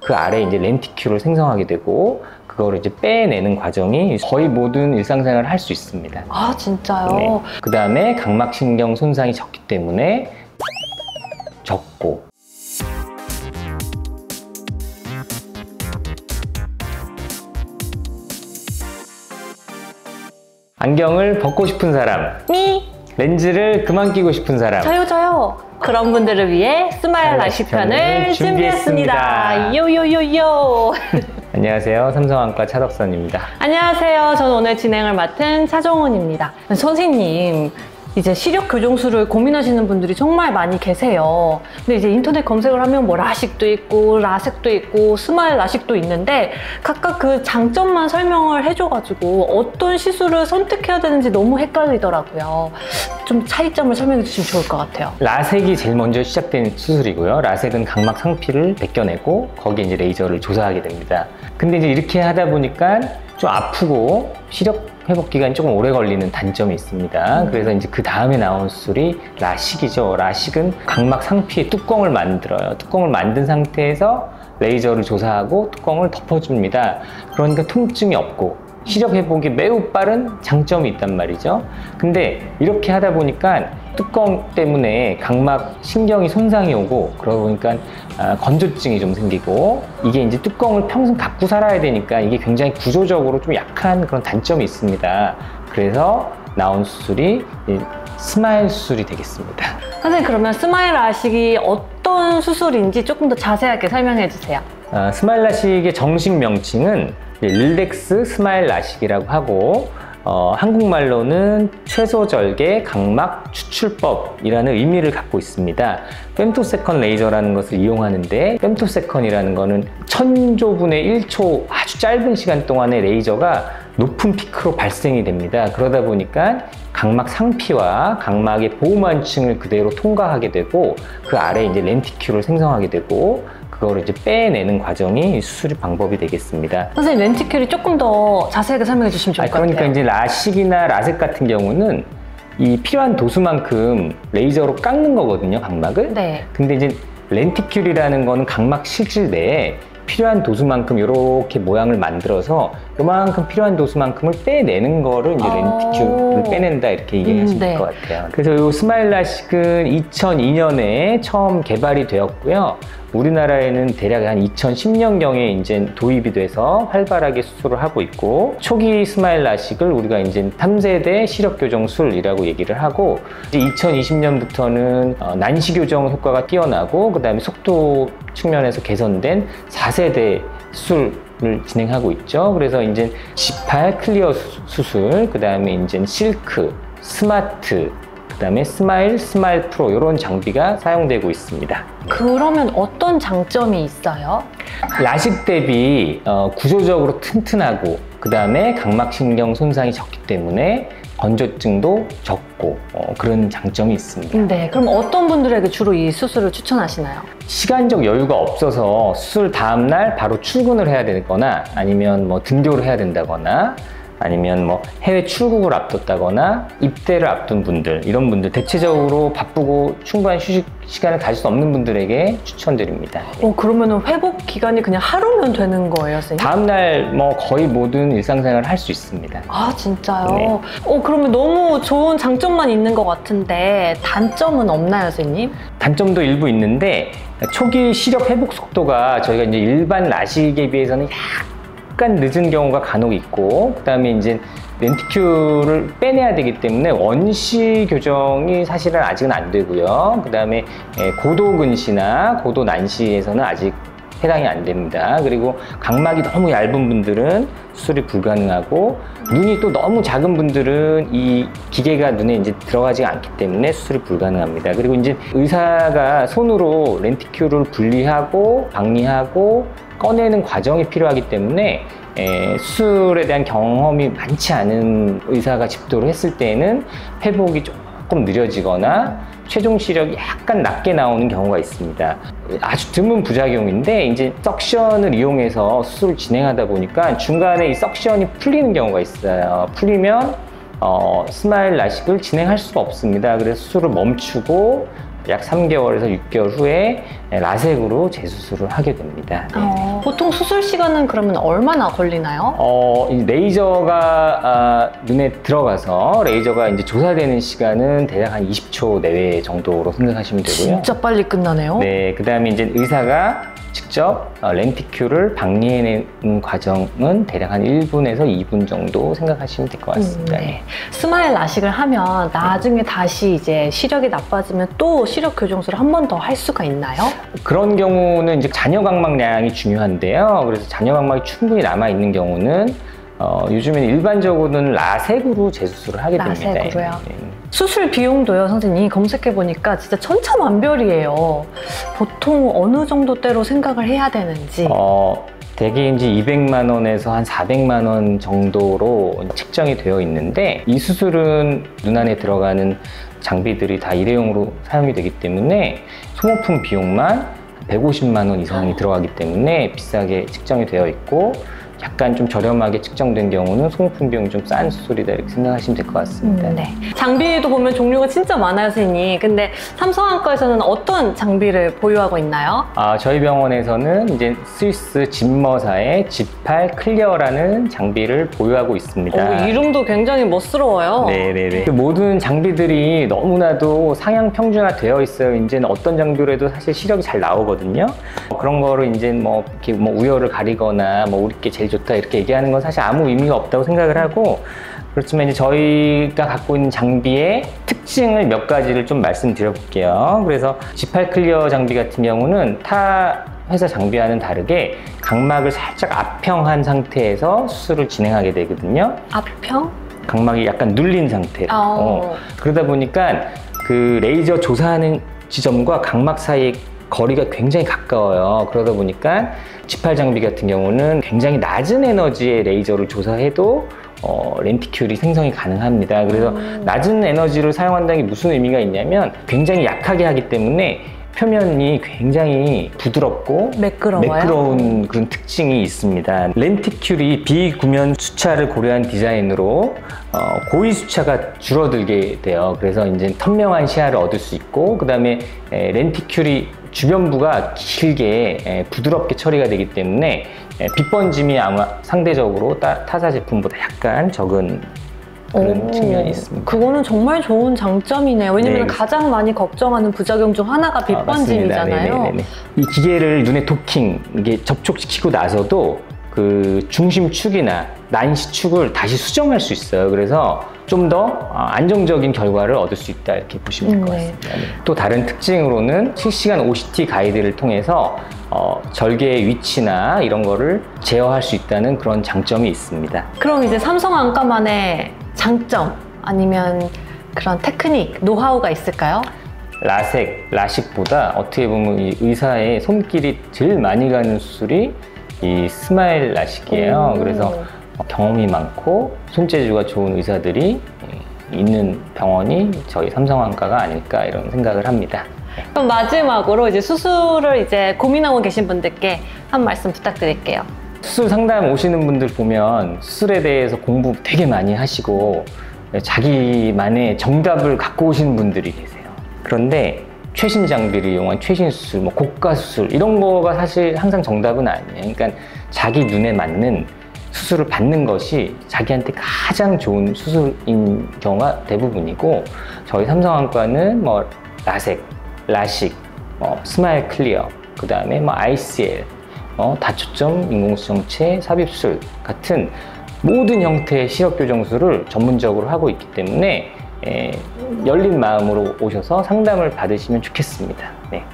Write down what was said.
그 아래에 이제 렌티큘을 생성하게 되고 그거를 이제 빼내는 과정이 거의 모든 일상생활을 할 수 있습니다. 아, 진짜요? 네. 그 다음에 각막신경 손상이 적기 때문에 적고, 안경을 벗고 싶은 사람, 렌즈를 그만 끼고 싶은 사람, 저요. 그런 분들을 위해 스마일 라식 편을 준비했습니다. 요요요요. 안녕하세요, 삼성안과 차덕선입니다. 안녕하세요. 저는 오늘 진행을 맡은 차정훈입니다. 선생님, 이제 시력 교정술을 고민하시는 분들이 정말 많이 계세요. 근데 이제 인터넷 검색을 하면 뭐 라식도 있고 라섹도 있고 스마일 라식도 있는데 각각 그 장점만 설명을 해줘가지고 어떤 시술을 선택해야 되는지 너무 헷갈리더라고요. 좀 차이점을 설명해 주시면 좋을 것 같아요. 라섹이 제일 먼저 시작된 수술이고요. 라섹은 각막 상피를 벗겨내고 거기에 이제 레이저를 조사하게 됩니다. 근데 이제 이렇게 하다 보니까 좀 아프고 시력 회복 기간이 조금 오래 걸리는 단점이 있습니다. 그래서 이제 그 다음에 나온 수술이 라식이죠. 라식은 각막 상피에 뚜껑을 만들어요. 뚜껑을 만든 상태에서 레이저를 조사하고 뚜껑을 덮어줍니다. 그러니까 통증이 없고 시력 회복이 매우 빠른 장점이 있단 말이죠. 근데 이렇게 하다 보니까 뚜껑 때문에 각막 신경이 손상이 오고 그러다 보니까 건조증이 좀 생기고, 이게 이제 뚜껑을 평생 갖고 살아야 되니까 이게 굉장히 구조적으로 좀 약한 그런 단점이 있습니다. 그래서 나온 수술이 스마일 수술이 되겠습니다. 선생님, 그러면 스마일 라식이 어떤 수술인지 조금 더 자세하게 설명해 주세요. 스마일 라식의 정식 명칭은 릴렉스 스마일 라식이라고 하고, 한국말로는 최소절개 각막 추출법이라는 의미를 갖고 있습니다. femtosecond 레이저라는 것을 이용하는데, femtosecond이라는 거는 1000조분의 1초 아주 짧은 시간 동안에 레이저가 높은 피크로 발생이 됩니다. 그러다 보니까 각막 상피와 각막의 보호만층을 그대로 통과하게 되고 그 아래에 이제 렌티큘을 생성하게 되고 그거를 이제 빼내는 과정이 수술 방법이 되겠습니다. 선생님, 렌티큘이 조금 더 자세하게 설명해 주시면 좋을 것 같아요. 그러니까 이제 라식이나 라섹 같은 경우는 이 필요한 도수만큼 레이저로 깎는 거거든요, 각막을. 네. 근데 이제 렌티큘이라는 거는 각막 실질 내에 필요한 도수만큼 이렇게 모양을 만들어서 그만큼 필요한 도수만큼을 빼내는 거를 이제 렌티큘을 빼낸다, 이렇게 얘기하시면 될 것 같아요. 그래서 이 스마일 라식은 2002년에 처음 개발이 되었고요. 우리나라에는 대략 한 2010년경에 이제 도입이 돼서 활발하게 수술을 하고 있고, 초기 스마일 라식을 우리가 이제 3세대 시력 교정술이라고 얘기를 하고, 이제 2020년부터는 난시 교정 효과가 뛰어나고 그 다음에 속도 측면에서 개선된 4세대 수술을 진행하고 있죠. 그래서 이제 G8 클리어 수술, 그 다음에 이제 실크, 스마트, 그 다음에 스마일, 스마일 프로, 이런 장비가 사용되고 있습니다. 그러면 어떤 장점이 있어요? 라식 대비 구조적으로 튼튼하고 그 다음에 각막신경 손상이 적기 때문에 건조증도 적고 그런 장점이 있습니다. 네, 그럼 어떤 분들에게 주로 이 수술을 추천하시나요? 시간적 여유가 없어서 수술 다음날 바로 출근을 해야 되거나, 아니면 뭐 등교를 해야 된다거나, 아니면 뭐 해외 출국을 앞뒀다거나 입대를 앞둔 분들, 이런 분들, 대체적으로 바쁘고 충분한 휴식 시간을 가질 수 없는 분들에게 추천드립니다. 그러면 회복 기간이 그냥 하루면 되는 거예요, 선생님? 다음날 뭐 거의 모든 일상생활을 할 수 있습니다. 아, 진짜요? 네. 그러면 너무 좋은 장점만 있는 것 같은데 단점은 없나요, 선생님? 단점도 일부 있는데, 초기 시력 회복 속도가 저희가 이제 일반 라식에 비해서는 약간 늦은 경우가 간혹 있고, 그 다음에 이제 렌티큘을 빼내야 되기 때문에 원시 교정이 사실은 아직은 안 되고요. 그 다음에 고도 근시나 고도 난시에서는 아직 해당이 안 됩니다. 그리고 각막이 너무 얇은 분들은 수술이 불가능하고, 눈이 또 너무 작은 분들은 이 기계가 눈에 이제 들어가지 않기 때문에 수술이 불가능합니다. 그리고 이제 의사가 손으로 렌티큘을 분리하고 박리하고 꺼내는 과정이 필요하기 때문에 수술에 대한 경험이 많지 않은 의사가 집도를 했을 때에는 회복이 조금 느려지거나 최종 시력이 약간 낮게 나오는 경우가 있습니다. 아주 드문 부작용인데, 이제 석션을 이용해서 수술을 진행하다 보니까 중간에 이 석션이 풀리는 경우가 있어요. 풀리면 스마일 라식을 진행할 수가 없습니다. 그래서 수술을 멈추고 약 3개월에서 6개월 후에 라섹으로 재수술을 하게 됩니다. 네. 보통 수술 시간은 그러면 얼마나 걸리나요? 이 레이저가 눈에 들어가서 레이저가 이제 조사되는 시간은 대략 한 20초 내외 정도로 생각하시면 되고요. 진짜 빨리 끝나네요. 네, 그 다음에 이제 의사가 직접 렌티큐를 방리해내는 과정은 대략 한 1분에서 2분 정도 생각하시면 될 것 같습니다. 네. 스마일 라식을 하면 나중에 다시 이제 시력이 나빠지면 또 시력 교정술을 한 번 더 할 수가 있나요? 그런 경우는 이제 잔여 각막량이 중요한데요. 그래서 잔여 각막이 충분히 남아 있는 경우는 요즘에는 일반적으로는 라섹으로 재수술을 하게 됩니다. 라섹으로요? 수술 비용도요, 선생님 검색해보니까 진짜 천차만별이에요. 보통 어느 정도대로 생각을 해야 되는지. 대개 이제 200만 원에서 한 400만 원 정도로 책정이 되어 있는데, 이 수술은 눈 안에 들어가는 장비들이 다 일회용으로 사용이 되기 때문에 소모품 비용만 150만 원 이상이 들어가기 때문에 비싸게 책정이 되어 있고, 약간 좀 저렴하게 측정된 경우는 소모품 비용이 좀 싼 수술이다 이렇게 생각하시면 될 것 같습니다. 네. 장비도 보면 종류가 진짜 많아요, 선생님. 근데 삼성안과에서는 어떤 장비를 보유하고 있나요? 저희 병원에서는 이제 스위스 진머사의 G8 클리어라는 장비를 보유하고 있습니다. 이름도 굉장히 멋스러워요. 네네네. 그 모든 장비들이 너무나도 상향 평준화 되어 있어요. 이제는 어떤 장비로 해도 사실 시력이 잘 나오거든요. 그런 거를 이제 이렇게 우열을 가리거나 우리께 제일 좋다 이렇게 얘기하는 건 사실 아무 의미가 없다고 생각을 하고, 그렇지만 이제 저희가 갖고 있는 장비의 특징을 몇 가지를 좀 말씀드려 볼게요. 그래서 G8 클리어 장비 같은 경우는 타 회사 장비와는 다르게 각막을 살짝 압평한 상태에서 수술을 진행하게 되거든요. 압평? 각막이 약간 눌린 상태로. 그러다 보니까 그 레이저 조사하는 지점과 각막 사이의 거리가 굉장히 가까워요. 그러다 보니까 G8 장비 같은 경우는 굉장히 낮은 에너지의 레이저를 조사해도 렌티큘이 생성이 가능합니다. 그래서 낮은 에너지를 사용한다는 게 무슨 의미가 있냐면 굉장히 약하게 하기 때문에 표면이 굉장히 부드럽고 매끄러운 그런 특징이 있습니다. 렌티큘이 비구면 수차를 고려한 디자인으로 고위 수차가 줄어들게 돼요. 그래서 이제 선명한 시야를 얻을 수 있고, 그 다음에 렌티큘이 주변부가 길게 부드럽게 처리가 되기 때문에 빛 번짐이 아마 상대적으로 타사 제품보다 약간 적은 그런 측면이 있습니다. 그거는 정말 좋은 장점이네요. 왜냐면 가장 많이 걱정하는 부작용 중 하나가 빛 번짐이잖아요. 이 기계를 눈에 도킹, 이게 접촉시키고 나서도 그 중심축이나 난시축을 다시 수정할 수 있어요. 그래서 좀 더 안정적인 결과를 얻을 수 있다 이렇게 보시면 될 것 같습니다. 또 다른 특징으로는 실시간 OCT 가이드를 통해서 절개의 위치나 이런 거를 제어할 수 있다는 그런 장점이 있습니다. 그럼 이제 삼성안과만의 장점 아니면 그런 테크닉, 노하우가 있을까요? 라섹, 라식보다 어떻게 보면 이 의사의 손길이 제일 많이 가는 수술이 이 스마일 라식이에요. 그래서 경험이 많고 손재주가 좋은 의사들이 있는 병원이 저희 삼성안과가 아닐까 이런 생각을 합니다. 그럼 마지막으로 이제 수술을 이제 고민하고 계신 분들께 한 말씀 부탁드릴게요. 수술 상담 오시는 분들 보면 수술에 대해서 공부 되게 많이 하시고 자기만의 정답을 갖고 오시는 분들이 계세요. 그런데 최신 장비를 이용한 최신 수술, 고가 수술 이런 거가 사실 항상 정답은 아니에요. 그러니까 자기 눈에 맞는 수술을 받는 것이 자기한테 가장 좋은 수술인 경우가 대부분이고, 저희 삼성안과는 라섹, 라식, 스마일 클리어, 그 다음에 ICL, 다초점 인공수정체, 삽입술 같은 모든 형태의 시력 교정술을 전문적으로 하고 있기 때문에 열린 마음으로 오셔서 상담을 받으시면 좋겠습니다. 네.